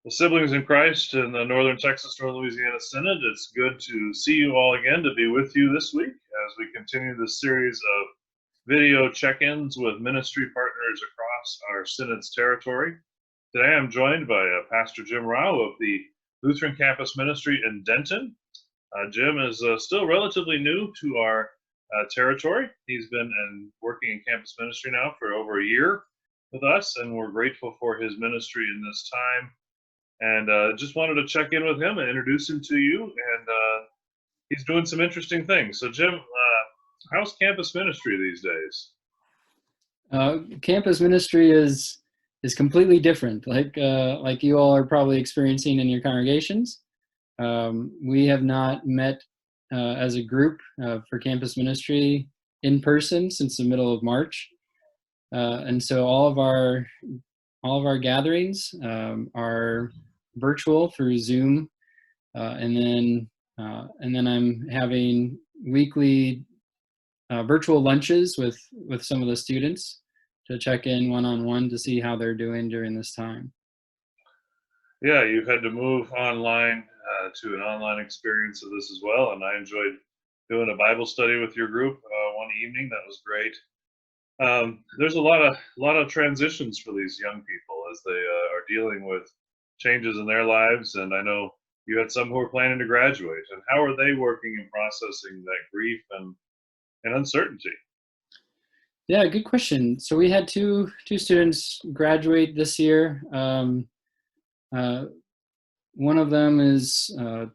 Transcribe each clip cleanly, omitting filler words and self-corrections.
Well, siblings in Christ in the Northern Texas, Northern Louisiana Synod, it's good to see you all again, to be with you this week as we continue this series of video check-ins with ministry partners across our Synod's territory. Today I'm joined by Pastor Jim Rao of the Lutheran Campus Ministry in Denton. Jim is still relatively new to our territory. He's been working in campus ministry now for over a year with us, and we're grateful for his ministry in this time. And just wanted to check in with him and introduce him to you. And he's doing some interesting things. So, Jim, how's campus ministry these days? Campus ministry is completely different, like you all are probably experiencing in your congregations. We have not met as a group for campus ministry in person since the middle of March, and so all of our gatherings are virtual through Zoom, and then I'm having weekly virtual lunches with some of the students to check in one-on-one to see how they're doing during this time. Yeah, you've had to move online to an online experience of this as well, and I enjoyed doing a Bible study with your group one evening. That was great. There's a lot of transitions for these young people as they are dealing with changes in their lives, and I know you had some who are planning to graduate. And how are they working and processing that grief and uncertainty? Yeah, good question. So we had two students graduate this year. One of them is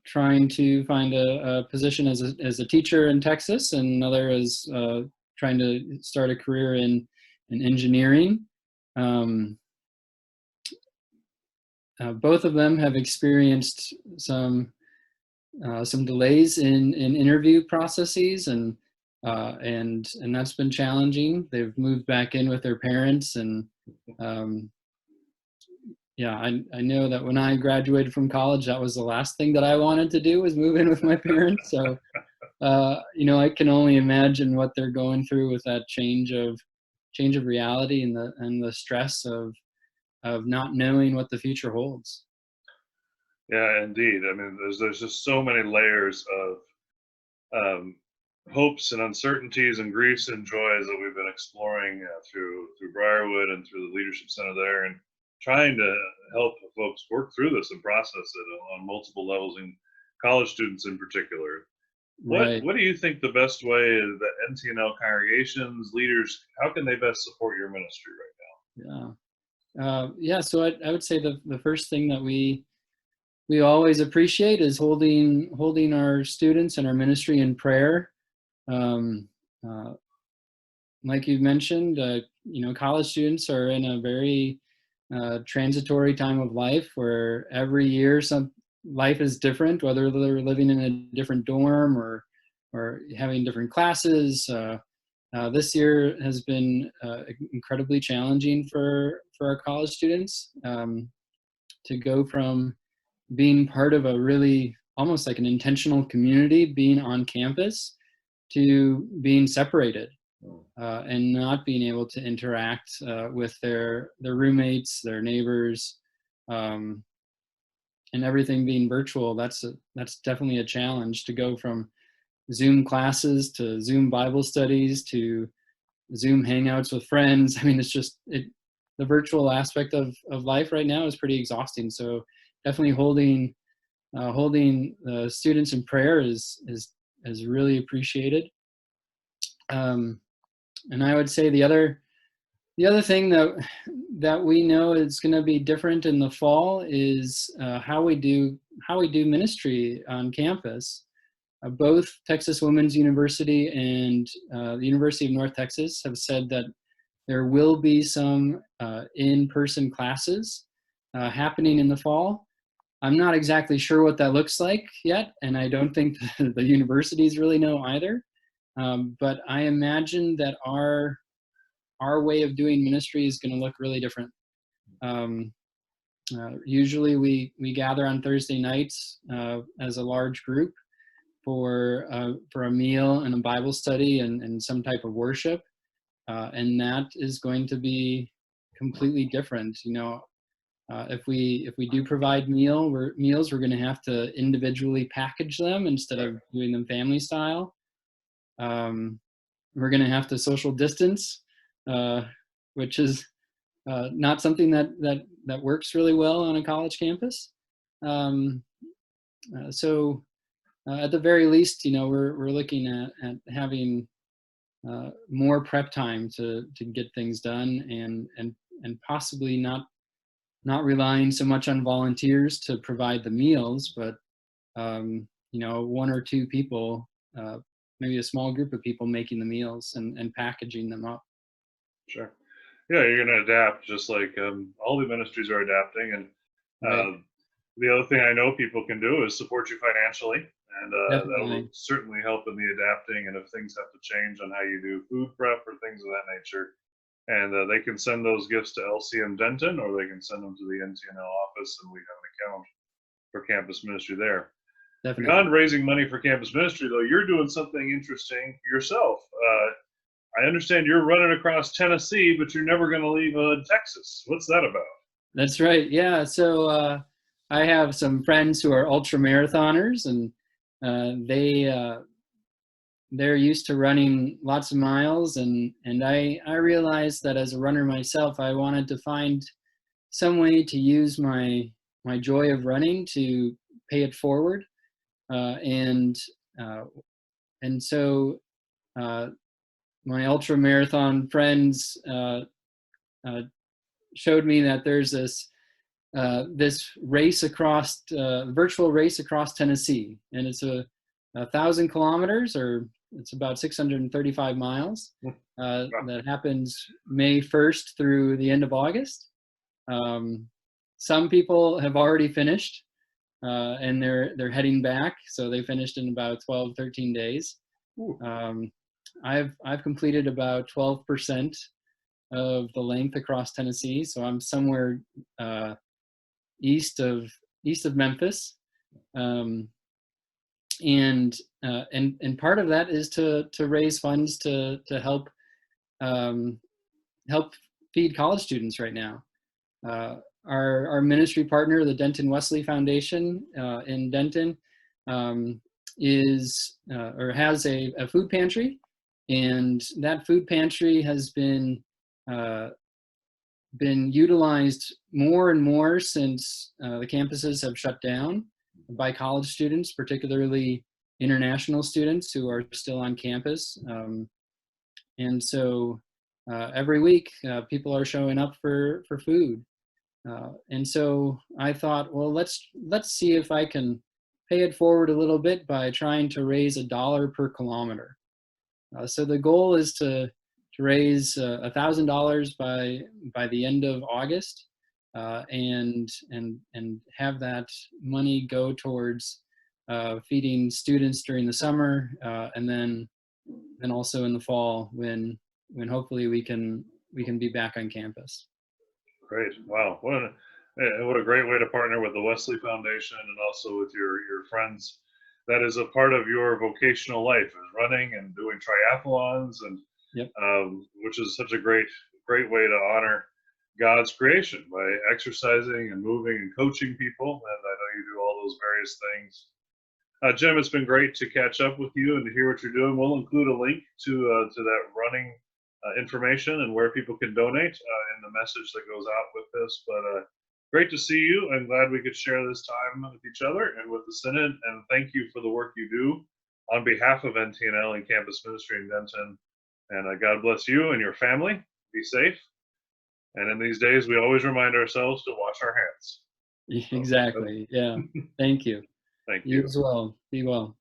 trying to find a position as a teacher in Texas, and another is trying to start a career in engineering. Both of them have experienced some delays in interview processes, and that's been challenging. They've moved back in with their parents, and yeah, I know that when I graduated from college, that was the last thing that I wanted to do, was move in with my parents. So I can only imagine what they're going through with that change of reality and the stress of not knowing what the future holds. Yeah, indeed. I mean, there's just so many layers of hopes and uncertainties and griefs and joys that we've been exploring through Briarwood and through the Leadership Center there, and trying to help folks work through this and process it on multiple levels, and college students in particular. Right. What do you think the best way is that NTNL congregations, leaders, how can they best support your ministry right now? Yeah. So I would say the first thing that we always appreciate is holding our students and our ministry in prayer. Like you mentioned, college students are in a very transitory time of life where every year life is different, whether they're living in a different dorm or having different classes. This year has been incredibly challenging for our college students, to go from being part of a really almost like an intentional community being on campus to being separated and not being able to interact with their roommates, their neighbors, and everything being virtual. That's definitely a challenge, to go from Zoom classes to Zoom Bible studies to Zoom hangouts with friends. I mean, it's just the virtual aspect of life right now is pretty exhausting. So definitely holding students in prayer is really appreciated. And I would say the other thing that we know is going to be different in the fall is how we do ministry on campus. Both Texas Women's University and the University of North Texas have said that there will be some in-person classes happening in the fall. I'm not exactly sure what that looks like yet, and I don't think the universities really know either. But I imagine that our way of doing ministry is going to look really different. Usually we gather on Thursday nights as a large group for a meal and a Bible study and some type of worship, and that is going to be completely different. If we do provide meals, we're going to have to individually package them instead of doing them family style. We're going to have to social distance, which is not something that works really well on a college campus. So at the very least, we're looking at having more prep time to get things done, and possibly not relying so much on volunteers to provide the meals, but one or two people, maybe a small group of people making the meals and packaging them up. Sure. Yeah, you're going to adapt just like all the ministries are adapting. And Right. the other thing I know people can do is support you financially. And that will Definitely. certainly help in the adapting. And if things have to change on how you do food prep or things of that nature, and they can send those gifts to LCM Denton, or they can send them to the NTNL office, and we have an account for campus ministry there. Definitely. Beyond raising money for campus ministry, though, you're doing something interesting yourself. I understand you're running across Tennessee, but you're never going to leave Texas. What's that about? That's right. Yeah. So I have some friends who are ultra marathoners, and they're used to running lots of miles, and I realized that as a runner myself, I wanted to find some way to use my joy of running to pay it forward, uh, and uh, and so my ultra marathon friends uh, showed me that there's this race across virtual race across Tennessee, and it's a 1,000 kilometers, or it's about 635 miles. That happens May 1st through the end of August. Some people have already finished, and they're heading back, so they finished in about 12, 13 days. Um, I've completed about 12% of the length across Tennessee, so I'm somewhere east of Memphis, um, and part of that is to raise funds to help help feed college students right now. Our ministry partner, the Denton Wesley Foundation in Denton, is or has a food pantry, and that food pantry has been utilized more and more since the campuses have shut down by college students, particularly international students who are still on campus. And so every week people are showing up for food. And so I thought, well, let's see if I can pay it forward a little bit by trying to raise $1 per kilometer. So the goal is to raise $1,000 by the end of August, and have that money go towards feeding students during the summer, and then also in the fall when hopefully we can be back on campus. Great. Wow. What a great way to partner with the Wesley Foundation and also with your friends. That is a part of your vocational life, is running and doing triathlons, and Yep. Which is such a great way to honor God's creation by exercising and moving and coaching people. And I know you do all those various things. Jim, it's been great to catch up with you and to hear what you're doing. We'll include a link to that running information and where people can donate in the message that goes out with this. But great to see you. I'm glad we could share this time with each other and with the Synod. And thank you for the work you do on behalf of NTNL and Campus Ministry in Denton. And God bless you and your family. Be safe. And in these days, we always remind ourselves to wash our hands. Exactly. Yeah. Thank you. Thank You you. as well. Be well.